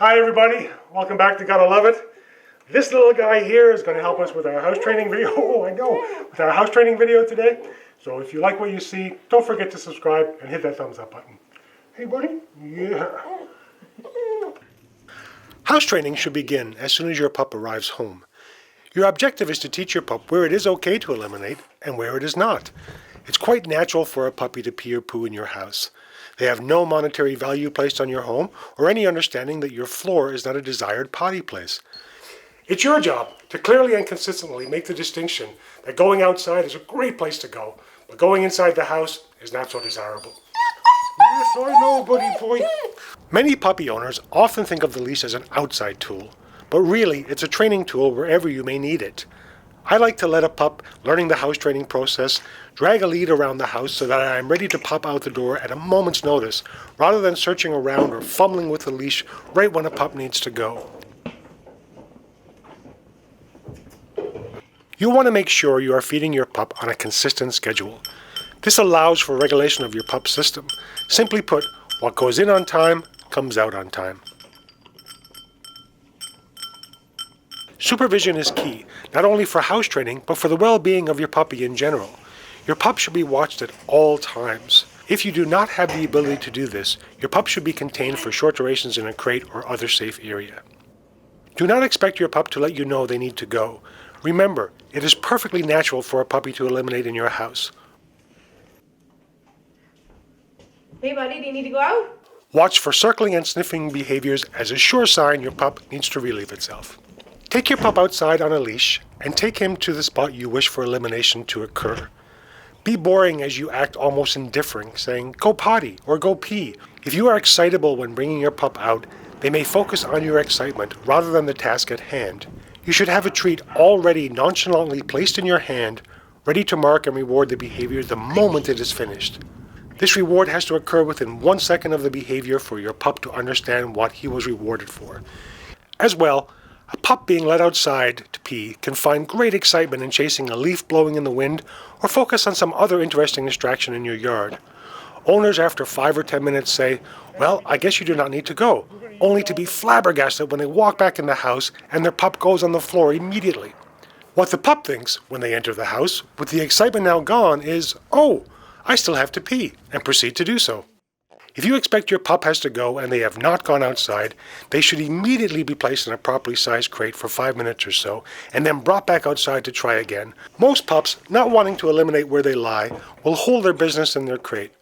Hi everybody, welcome back to Gotta Love It. This little guy here is going to help us with our house training video. Oh, I know, with our house training video today. So if you like what you see, don't forget to subscribe and hit that thumbs up button. Hey buddy, yeah. House training should begin as soon as your pup arrives home. Your objective is to teach your pup where it is okay to eliminate and where it is not. It's quite natural for a puppy to pee or poo in your house. They have no monetary value placed on your home or any understanding that your floor is not a desired potty place. It's your job to clearly and consistently make the distinction that going outside is a great place to go, but going inside the house is not so desirable. Yes, I know, buddy boy. Many puppy owners often think of the leash as an outside tool, but really it's a training tool wherever you may need it. I like to let a pup learning the house training process drag a lead around the house so that I am ready to pop out the door at a moment's notice, rather than searching around or fumbling with the leash right when a pup needs to go. You want to make sure you are feeding your pup on a consistent schedule. This allows for regulation of your pup's system. Simply put, what goes in on time comes out on time. Supervision is key, not only for house training, but for the well-being of your puppy in general. Your pup should be watched at all times. If you do not have the ability to do this, your pup should be contained for short durations in a crate or other safe area. Do not expect your pup to let you know they need to go. Remember, it is perfectly natural for a puppy to eliminate in your house. Hey buddy, do you need to go out? Watch for circling and sniffing behaviors as a sure sign your pup needs to relieve itself. Take your pup outside on a leash and take him to the spot you wish for elimination to occur. Be boring as you act almost indifferent, saying, "Go potty" or "Go pee." If you are excitable when bringing your pup out, they may focus on your excitement rather than the task at hand. You should have a treat already nonchalantly placed in your hand, ready to mark and reward the behavior the moment it is finished. This reward has to occur within 1 second of the behavior for your pup to understand what he was rewarded for. As well, a pup being let outside to pee can find great excitement in chasing a leaf blowing in the wind or focus on some other interesting distraction in your yard. Owners after 5 or 10 minutes say, "Well, I guess you do not need to go," only to be flabbergasted when they walk back in the house and their pup goes on the floor immediately. What the pup thinks when they enter the house, with the excitement now gone, is, "Oh, I still have to pee," and proceed to do so. If you expect your pup has to go and they have not gone outside, they should immediately be placed in a properly sized crate for 5 minutes or so, and then brought back outside to try again. Most pups, not wanting to eliminate where they lie, will hold their business in their crate.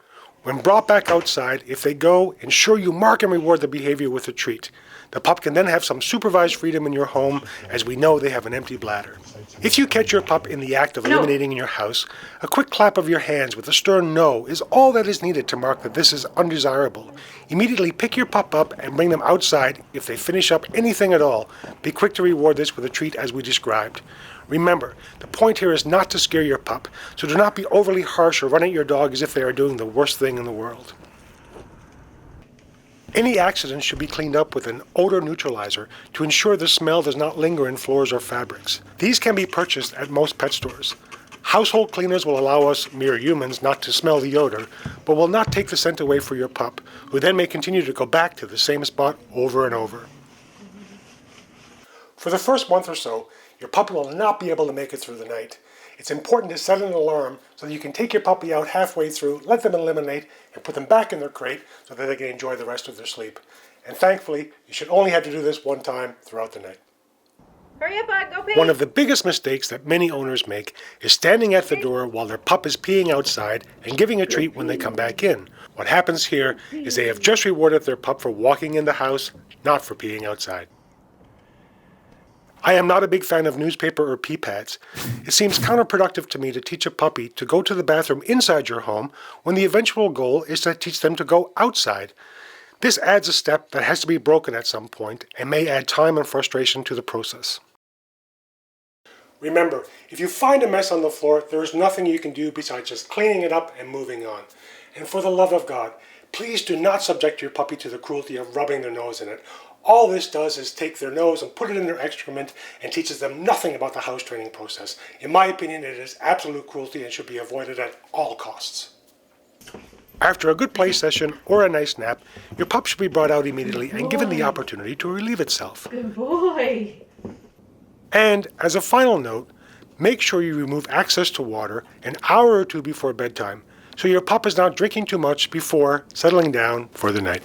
When brought back outside, if they go, ensure you mark and reward the behavior with a treat. The pup can then have some supervised freedom in your home, as we know they have an empty bladder. If you catch your pup in the act of eliminating in your house, a quick clap of your hands with a stern no is all that is needed to mark that this is undesirable. Immediately pick your pup up and bring them outside if they finish up anything at all. Be quick to reward this with a treat as we described. Remember, the point here is not to scare your pup, so do not be overly harsh or run at your dog as if they are doing the worst thing in the world. Any accidents should be cleaned up with an odor neutralizer to ensure the smell does not linger in floors or fabrics. These can be purchased at most pet stores. Household cleaners will allow us mere humans not to smell the odor, but will not take the scent away for your pup, who then may continue to go back to the same spot over and over. For the first month or so, your puppy will not be able to make it through the night. It's important to set an alarm so that you can take your puppy out halfway through, let them eliminate, and put them back in their crate so that they can enjoy the rest of their sleep. And thankfully, you should only have to do this one time throughout the night. Hurry up, bud, go pee. One of the biggest mistakes that many owners make is standing at the door while their pup is peeing outside and giving a treat when they come back in. What happens here is they have just rewarded their pup for walking in the house, not for peeing outside. I am not a big fan of newspaper or pee pads. It seems counterproductive to me to teach a puppy to go to the bathroom inside your home when the eventual goal is to teach them to go outside. This adds a step that has to be broken at some point and may add time and frustration to the process. Remember, if you find a mess on the floor, there is nothing you can do besides just cleaning it up and moving on. And for the love of God, please do not subject your puppy to the cruelty of rubbing their nose in it. All this does is take their nose and put it in their excrement and teaches them nothing about the house training process. In my opinion, it is absolute cruelty and should be avoided at all costs. After a good play session or a nice nap, your pup should be brought out immediately and given the opportunity to relieve itself. Good boy. And as a final note, make sure you remove access to water an hour or two before bedtime so your pup is not drinking too much before settling down for the night.